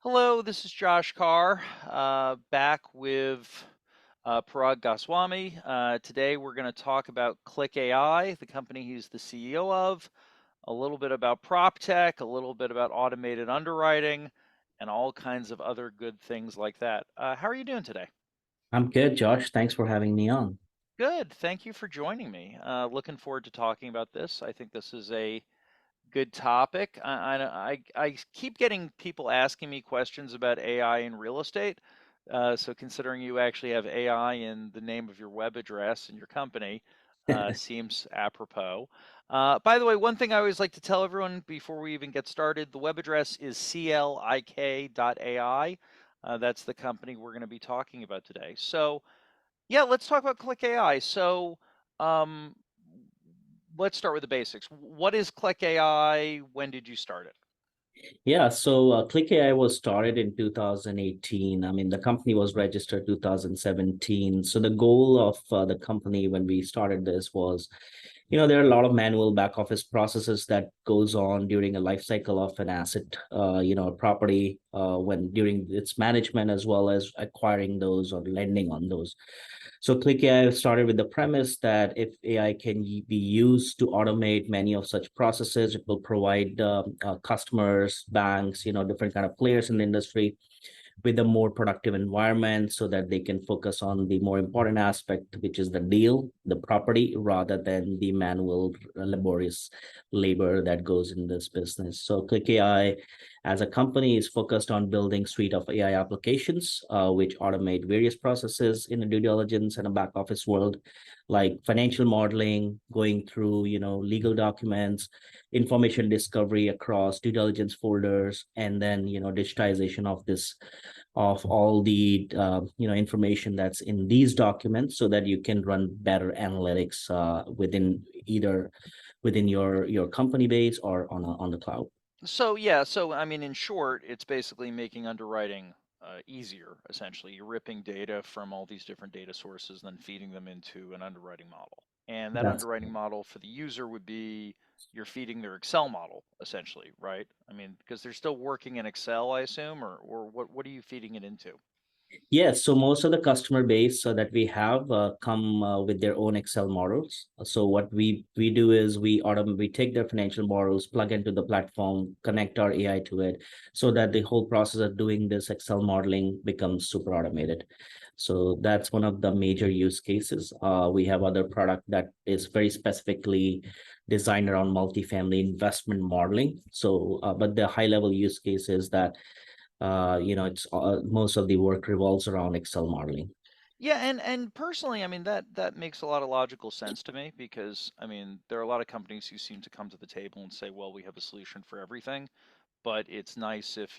Hello, this is Josh Carr, back with Parag Goswami. Today we're going to talk about Clik.ai, the company he's the CEO of, a little bit about proptech, a little bit about automated underwriting, and all kinds of other good things like that. How are you doing today? I'm good, Josh. Thanks for having me on. Good. Thank you for joining me. Looking forward to talking about this. I think this is a good topic. I keep getting people asking me questions about AI in real estate. So considering you actually have AI in the name of your web address and your company, seems apropos. By the way, one thing I always like to tell everyone before we even get started, the web address is clik.ai. That's the company we're going to be talking about today. So yeah, let's talk about Click AI. So um, let's start with the basics. What is Click AI? When did you start it? Clik.ai was started in 2018. I mean, the company was registered 2017. So the goal of the company when we started this was, there are a lot of manual back office processes that goes on during a life cycle of an asset, a property, when during its management as well as acquiring those or lending on those. So Clik.ai started with the premise that if AI can be used to automate many of such processes, it will provide customers, banks, different kind of players in the industry with a more productive environment so that they can focus on the more important aspect, which is the deal, the property, rather than the manual, laborious labor that goes in this business. So Click AI as a company is focused on building suite of AI applications, which automate various processes in the due diligence and a back office world, like financial modeling, going through, legal documents, information discovery across due diligence folders, and then, digitization of all the information that's in these documents so that you can run better analytics within either within your company base or on the cloud. So yeah, so I mean, in short, it's basically making underwriting easier. Essentially, you're ripping data from all these different data sources, then feeding them into an underwriting model. And that That's underwriting model for the user would be you're feeding their Excel model, essentially, right? I mean, because they're still working in Excel, I assume, or what are you feeding it into? Yes, so most of the customer base that we have come with their own Excel models. So what we do is we take their financial models, plug into the platform, connect our AI to it, so that the whole process of doing this Excel modeling becomes super automated. So that's one of the major use cases. We have other product that is very specifically designed around multifamily investment modeling. So, but the high level use case is that it's most of the work revolves around Excel modeling. Yeah, and personally, I mean that makes a lot of logical sense to me because I mean there are a lot of companies who seem to come to the table and say, well, we have a solution for everything, but it's nice if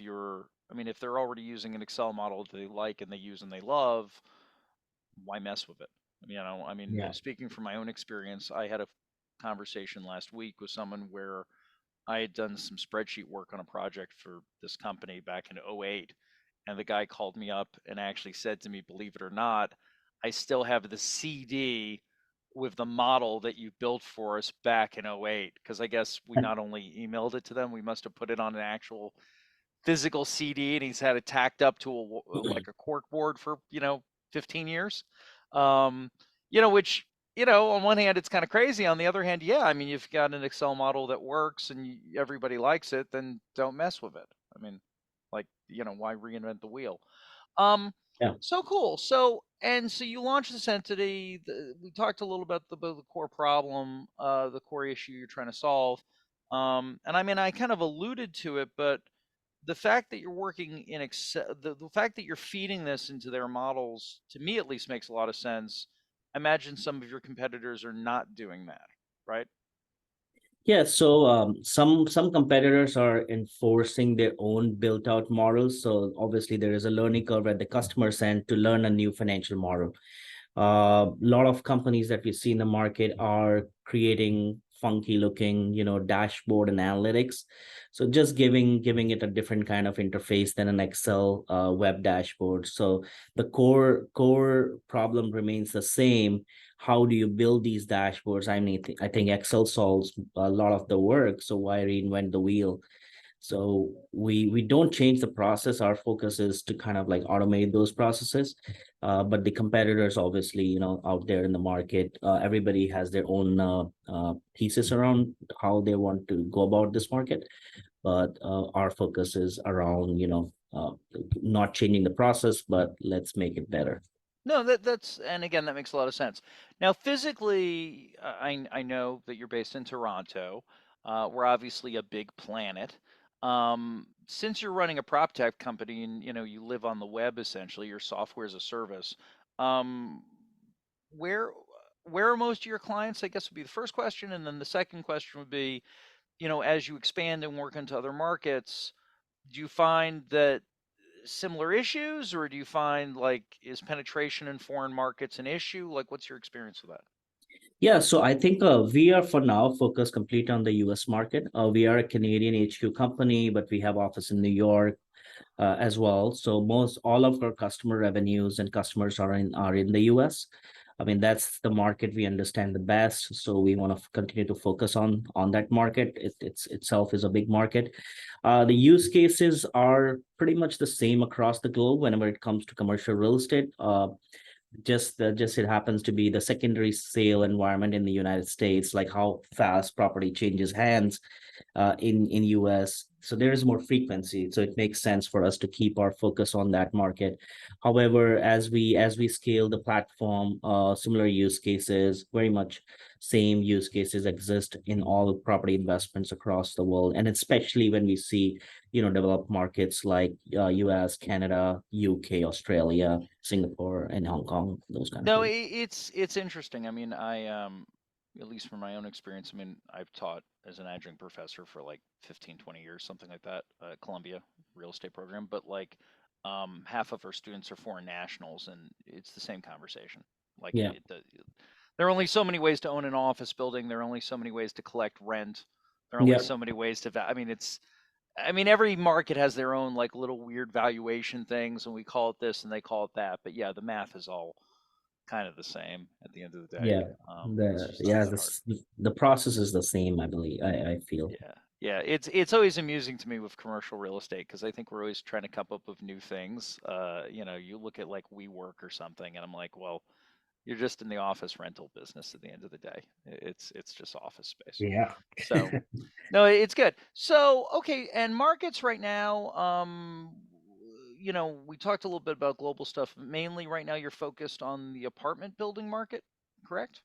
I mean, if they're already using an Excel model that they like and they use and they love, why mess with it? I mean, Yeah. speaking from my own experience, I had a conversation last week with someone where I had done some spreadsheet work on a project for this company back in '08, and the guy called me up and actually said to me, believe it or not, I still have the CD with the model that you built for us back in '08. Because I guess we not only emailed it to them, we must have put it on an actual physical CD, and he's had it tacked up to like a cork board for 15 years. Um, which on one hand it's kind of crazy. On the other hand, yeah, I mean, you've got an Excel model that works and everybody likes it, then don't mess with it. I mean, like why reinvent the wheel? Um, Yeah. so cool. So you launched this entity. We talked a little about the core problem, the core issue you're trying to solve. And I mean, I kind of alluded to it, but the fact that you're working in Excel, the fact that you're feeding this into their models, to me at least, makes a lot of sense. I imagine some of your competitors are not doing that, right? Yeah, so some competitors are enforcing their own built out models. So obviously there is a learning curve at the customer's end to learn a new financial model. A lot of companies that we see in the market are creating funky looking, dashboard and analytics. So just giving it a different kind of interface than an Excel web dashboard. So the core problem remains the same. How do you build these dashboards? I think Excel solves a lot of the work. So why reinvent the wheel? So we don't change the process. Our focus is to kind of like automate those processes. But the competitors, obviously, out there in the market, everybody has their own thesis around how they want to go about this market. But our focus is around, not changing the process, but let's make it better. No, that's and again that makes a lot of sense. Now, physically, I know that you're based in Toronto. We're obviously a big planet. Since you're running a prop tech company and you live on the web essentially, your software as a service. Um, where where are most of your clients? I guess would be the first question, and then the second question would be, as you expand and work into other markets, do you find that similar issues, or do you find like is penetration in foreign markets an issue? Like, what's your experience with that? Yeah, so I think we are for now focused completely on the US market. We are a Canadian HQ company, but we have office in New York as well. So most all of our customer revenues and customers are in the US. I mean, that's the market we understand the best. So we want to continue to focus on that market. It's itself is a big market. The use cases are pretty much the same across the globe whenever it comes to commercial real estate. Just it happens to be the secondary sale environment in the United States, like how fast property changes hands in US. So there is more frequency. So it makes sense for us to keep our focus on that market. However, as we scale the platform, similar use cases, very much same use cases exist in all property investments across the world, and especially when we see developed markets like US, Canada, UK, Australia, Singapore, and Hong Kong, those kind of No, places. it's interesting. I mean, I at least from my own experience, I mean, I've taught as an adjunct professor for like 15, 20 years, something like that, Columbia real estate program, but like half of our students are foreign nationals, and it's the same conversation. Like Yeah. there are only so many ways to own an office building, there are only so many ways to collect rent, there are only Yeah. so many ways to I mean, every market has their own like little weird valuation things, and we call it this and they call it that. But yeah, the math is all kind of the same at the end of the day. Yeah. It's The just not yeah, that hard. the process is the same, I believe. I feel. Yeah, yeah. It's always amusing to me with commercial real estate because I think we're always trying to come up with new things. You look at like WeWork or something, and I'm like, well, you're just in the office rental business at the end of the day. It's just office space. Yeah. So no, it's good. So, okay, and markets right now, we talked a little bit about global stuff. Mainly right now, you're focused on the apartment building market, correct?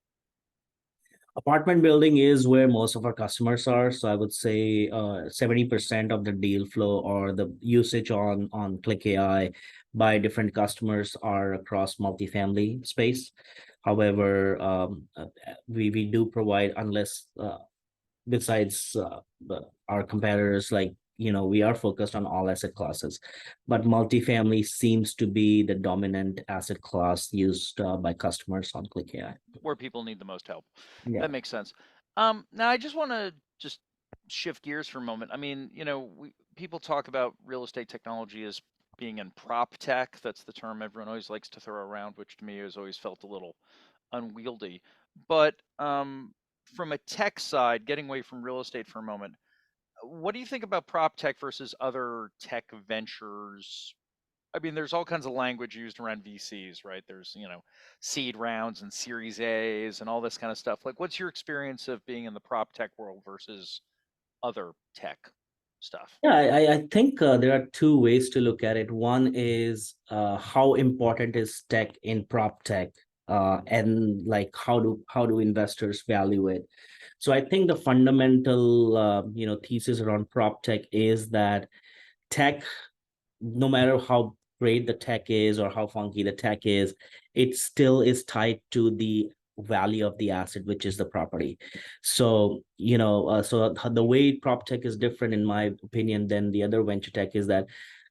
Apartment building is where most of our customers are. So I would say 70% of the deal flow or the usage on Clik.ai by different customers are across multifamily space. However, we do provide, unless besides our competitors, like we are focused on all asset classes, but multifamily seems to be the dominant asset class used by customers on Clik.ai. Where people need the most help. Yeah. That makes sense. Now I just want to just shift gears for a moment. I mean, people talk about real estate technology as being in prop tech. That's the term everyone always likes to throw around, which to me has always felt a little unwieldy. But from a tech side, getting away from real estate for a moment, what do you think about prop tech versus other tech ventures? I mean, there's all kinds of language used around VCs, right? There's, seed rounds and series A's and all this kind of stuff. Like, what's your experience of being in the prop tech world versus other tech stuff? Yeah, I think there are two ways to look at it. One is how important is tech in prop tech, and like how do investors value it? So I think the fundamental thesis around prop tech is that tech, no matter how great the tech is or how funky the tech is, it still is tied to the value of the asset, which is the property. So, the way prop tech is different, in my opinion, than the other venture tech is that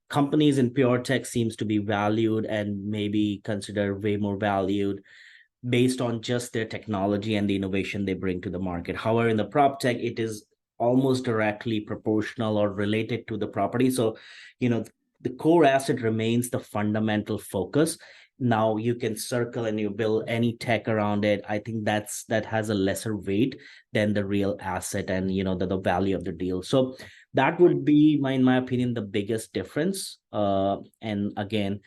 companies in pure tech seems to be valued and maybe considered way more valued based on just their technology and the innovation they bring to the market. However, in the prop tech, it is almost directly proportional or related to the property. So, you know, the core asset remains the fundamental focus. now you can circle and you build any tech around it. I think that has a lesser weight than the real asset and the value of the deal. So that Right. would be in my opinion the biggest difference. And again,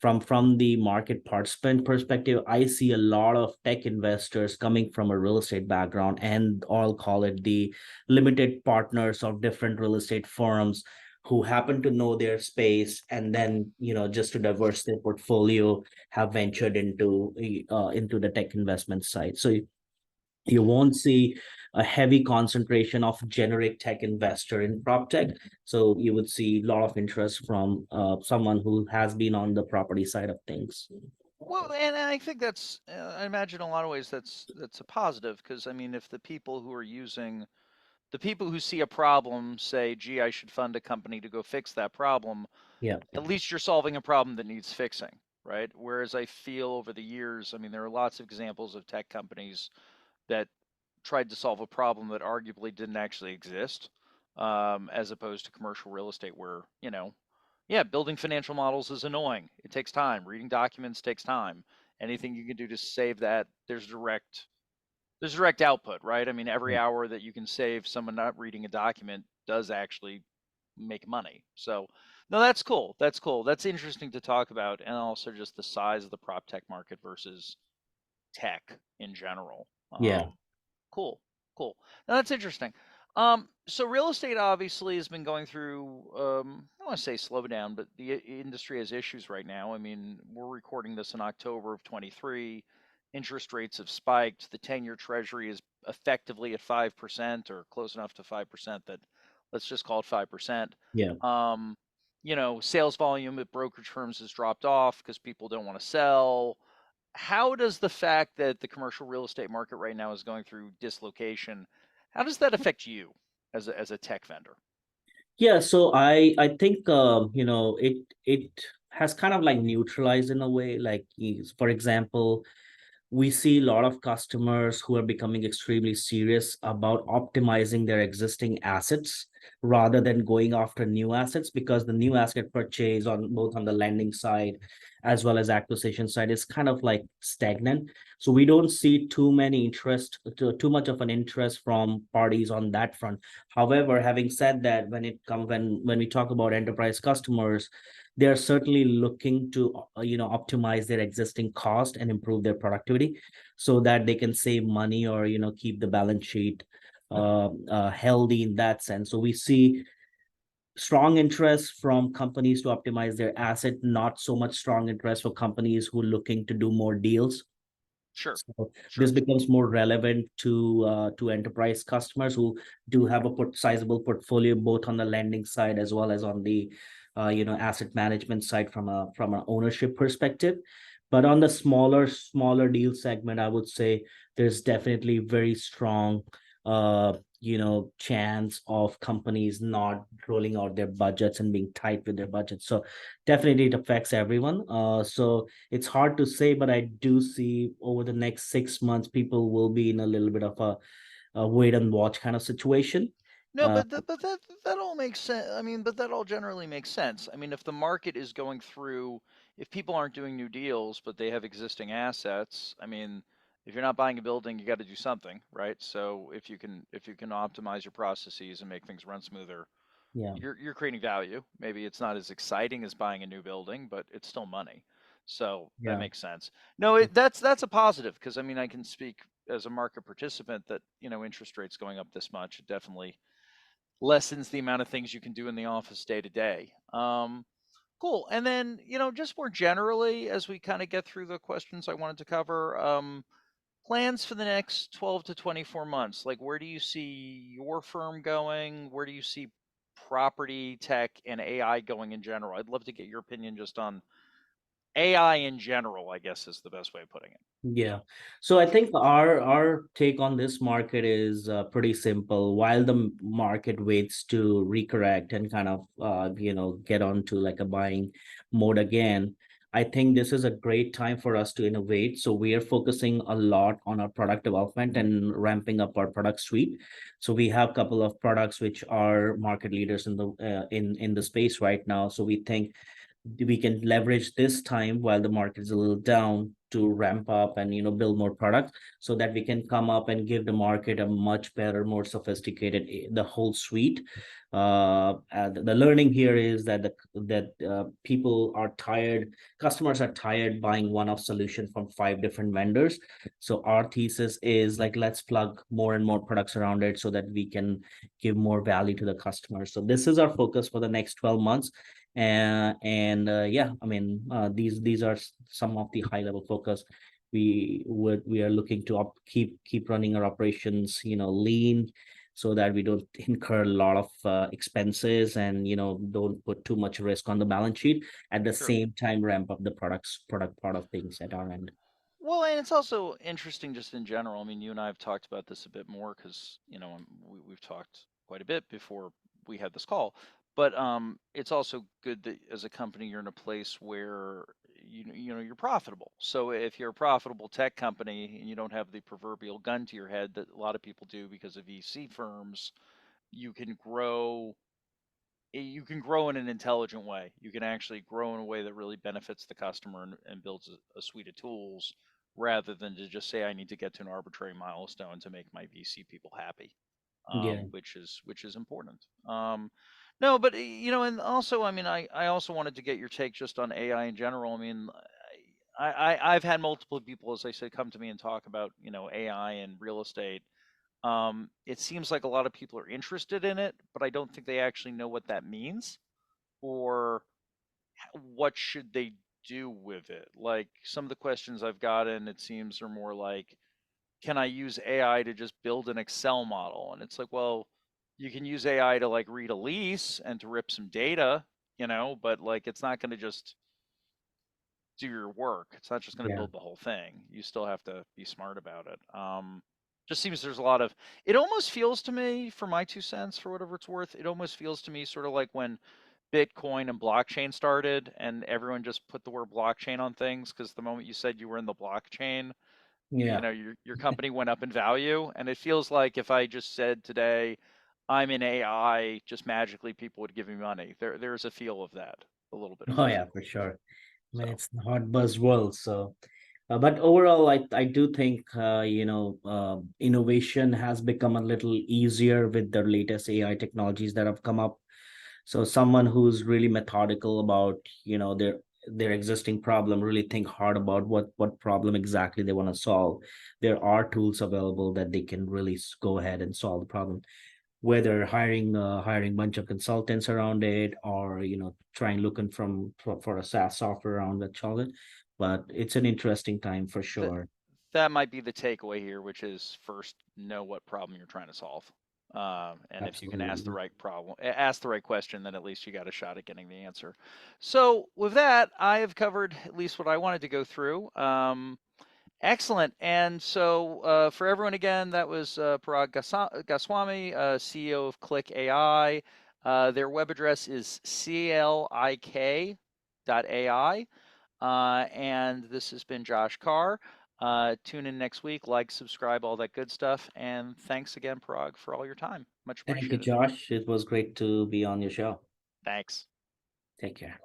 from the market participant perspective, I see a lot of tech investors coming from a real estate background, and I'll call it the limited partners of different real estate firms who happen to know their space, and then just to diverse their portfolio have ventured into the tech investment side. So you won't see a heavy concentration of generic tech investor in prop tech. So you would see a lot of interest from someone who has been on the property side of things. Well, and I think that's, I imagine in a lot of ways that's a positive because I mean, if the people who are using, the people who see a problem say, gee, I should fund a company to go fix that problem, Yeah, at least you're solving a problem that needs fixing, right? Whereas I feel over the years, I mean, there are lots of examples of tech companies that tried to solve a problem that arguably didn't actually exist, as opposed to commercial real estate where, yeah, building financial models is annoying. It takes time. Reading documents takes time. Anything you can do to save that, there's direct output, right? I mean, every hour that you can save someone not reading a document does actually make money. So, no, that's cool. That's cool. That's interesting to talk about, and also just the size of the prop tech market versus tech in general. yeah, Cool, cool. Now that's interesting. So real estate obviously has been going through, I don't want to say slowdown, but the industry has issues right now. I mean, we're recording this in October of 23. Interest rates have spiked. The 10-year treasury is effectively at 5% or close enough to 5% that let's just call it 5%. yeah. Um, Sales volume at brokerage firms has dropped off because people don't want to sell. How does the fact that the commercial real estate market right now is going through dislocation, how does that affect you as a tech vendor? Yeah, so I think it has kind of like neutralized in a way. Like for example, we see a lot of customers who are becoming extremely serious about optimizing their existing assets rather than going after new assets, because the new asset purchase on both on the lending side as well as acquisition side is kind of like stagnant. So we don't see too much of an interest from parties on that front. However, having said that, when we talk about enterprise customers, they are certainly looking to optimize their existing cost and improve their productivity so that they can save money or keep the balance sheet healthy in that sense. So we see strong interest from companies to optimize their asset, not so much strong interest for companies who are looking to do more deals. Sure, So this sure. becomes more relevant to enterprise customers who do have a sizable portfolio both on the lending side as well as on the asset management side from an ownership perspective. But on the smaller deal segment, I would say there's definitely very strong chance of companies not rolling out their budgets and being tight with their budgets. So definitely it affects everyone. So it's hard to say, but I do see over the next 6 months, people will be in a little bit of a wait and watch kind of situation. No, Uh, but that all makes sense. I mean, but that all generally makes sense. I mean, if the market is going through, if people aren't doing new deals, but they have existing assets, I mean, if you're not buying a building, you got to do something, right? So if you can optimize your processes and make things run smoother, yeah, you're creating value. Maybe it's not as exciting as buying a new building, but it's still money. So that yeah, makes sense. No, that's a positive because I mean I can speak as a market participant that interest rates going up this much, it definitely lessens the amount of things you can do in the office day to day. Cool. And then just more generally, as we kind of get through the questions I wanted to cover, plans for the next 12 to 24 months. Like, where do you see your firm going? Where do you see property tech and AI going in general? I'd love to get your opinion just on AI in general, I guess is the best way of putting it. yeah. So I think our take on this market is pretty simple. While the market waits to recorrect and kind of get onto like a buying mode again, I think this is a great time for us to innovate. So we are focusing a lot on our product development and ramping up our product suite. So we have a couple of products which are market leaders in the space right now. So we think we can leverage this time while the market is a little down to ramp up and build more products, so that we can come up and give the market a much better, more sophisticated, the whole suite. And the learning here is that people are tired, customers are tired buying one-off solution from 5 different vendors. So our thesis is like, let's plug more and more products around it so that we can give more value to the customer. So this is our focus for the next 12 months. And yeah, I mean, these are some of the high level focus. We are looking to keep running our operations, lean, so that we don't incur a lot of expenses, and don't put too much risk on the balance sheet. At the Sure. same time, ramp up the product part of things at our end. Well, and it's also interesting just in general. I mean, you and I have talked about this a bit more because, we've talked quite a bit before we had this call. But it's also good that as a company, you're in a place where you're profitable. So if you're a profitable tech company and you don't have the proverbial gun to your head that a lot of people do because of VC firms, you can grow you can grow in an intelligent way. You can actually grow in a way that really benefits the customer and builds a suite of tools rather than to just say I need to get to an arbitrary milestone to make my VC people happy, Yeah, which is important. No, but and also, I mean, I also wanted to get your take just on AI in general. I mean, I've had multiple people, as I said, come to me and talk about AI and real estate. It seems like a lot of people are interested in it, but I don't think they actually know what that means or what should they do with it. Like some of the questions I've gotten, it seems, are more like, can I use AI to just build an Excel model? And it's like, well, you can use AI to like read a lease and to rip some data, but like it's not going to just do your work. It's not just going to yeah, build the whole thing. You still have to be smart about it. Just seems there's a lot of. It almost feels to me, for my 2 cents, for whatever it's worth, it almost feels to me sort of like when Bitcoin and blockchain started, and everyone just put the word blockchain on things because the moment you said you were in the blockchain, yeah. your company went up in value. And it feels like if I just said today, I'm in AI, just magically people would give me money. There's a feel of that, a little bit of Oh a yeah, feel. for sure. I mean, So it's the hot buzz world. So, but overall, I do think innovation has become a little easier with the latest AI technologies that have come up. So someone who's really methodical about their existing problem, really think hard about what problem exactly they want to solve. There are tools available that they can really go ahead and solve the problem, whether hiring bunch of consultants around it, or trying looking for a SaaS software around that solve it. But it's an interesting time for that sure. that might be the takeaway here, which is first know what problem you're trying to solve. And if you can Absolutely. ask the right question, then at least you got a shot at getting the answer. So with that, I have covered at least what I wanted to go through. Excellent. And so for everyone again, that was Parag Goswami, CEO of Clik.ai. Their web address is clik.ai. And this has been Josh Carr. Tune in next week, like, subscribe, all that good stuff. And thanks again, Parag, for all your time. Much Thank you, appreciated. Josh. It was great to be on your show. Thanks. Take care.